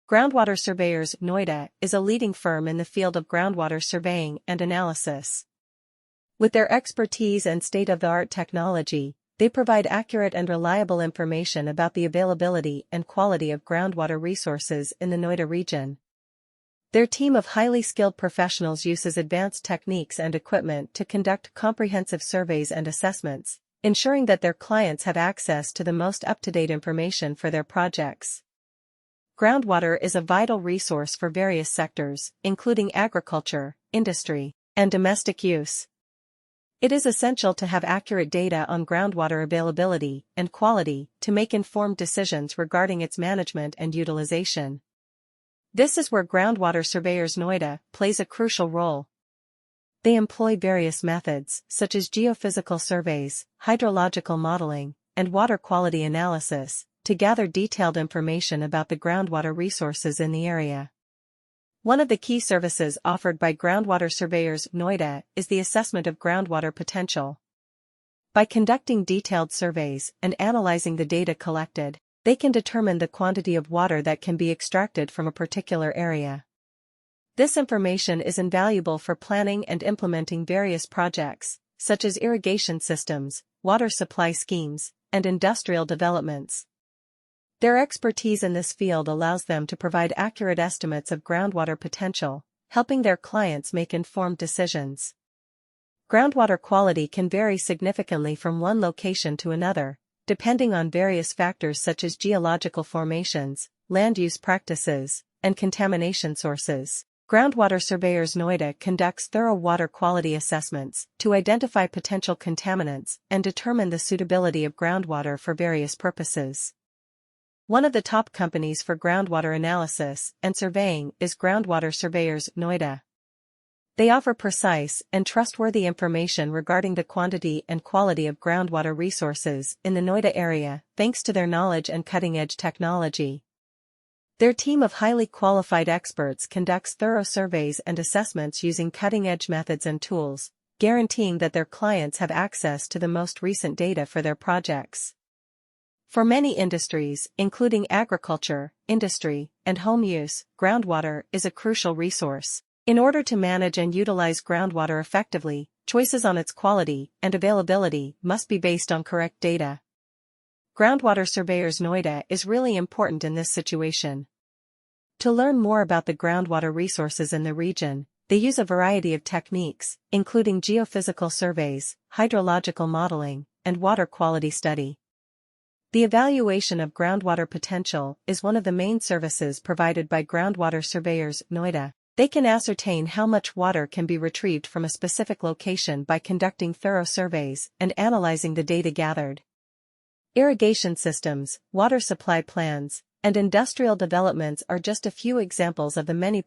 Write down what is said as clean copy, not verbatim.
Groundwater Surveyors Noida is a leading firm in the field of groundwater surveying and analysis. With their expertise and state-of-the-art technology, they provide accurate and reliable information about the availability and quality of groundwater resources in the Noida region. Their team of highly skilled professionals uses advanced techniques and equipment to conduct comprehensive surveys and assessments, ensuring that their clients have access to the most up-to-date information for their projects. Groundwater is a vital resource for various sectors, including agriculture, industry, and domestic use. It is essential to have accurate data on groundwater availability and quality to make informed decisions regarding its management and utilization. This is where Groundwater Surveyors Noida plays a crucial role. They employ various methods, such as geophysical surveys, hydrological modeling, and water quality analysis, to gather detailed information about the groundwater resources in the area. One of the key services offered by Groundwater Surveyors Noida is the assessment of groundwater potential. By conducting detailed surveys and analyzing the data collected, they can determine the quantity of water that can be extracted from a particular area. This information is invaluable for planning and implementing various projects, such as irrigation systems, water supply schemes, and industrial developments. Their expertise in this field allows them to provide accurate estimates of groundwater potential, helping their clients make informed decisions. Groundwater quality can vary significantly from one location to another, depending on various factors such as geological formations, land use practices, and contamination sources. Groundwater Surveyors Noida conducts thorough water quality assessments to identify potential contaminants and determine the suitability of groundwater for various purposes. One of the top companies for groundwater analysis and surveying is Groundwater Surveyors Noida. They offer precise and trustworthy information regarding the quantity and quality of groundwater resources in the Noida area, thanks to their knowledge and cutting-edge technology. Their team of highly qualified experts conducts thorough surveys and assessments using cutting-edge methods and tools, guaranteeing that their clients have access to the most recent data for their projects. For many industries, including agriculture, industry, and home use, groundwater is a crucial resource. In order to manage and utilize groundwater effectively, choices on its quality and availability must be based on correct data. Groundwater Surveyors Noida is really important in this situation. To learn more about the groundwater resources in the region, they use a variety of techniques, including geophysical surveys, hydrological modeling, and water quality study. The evaluation of groundwater potential is one of the main services provided by Groundwater Surveyors Noida. They can ascertain how much water can be retrieved from a specific location by conducting thorough surveys and analyzing the data gathered. Irrigation systems, water supply plans, and industrial developments are just a few examples of the many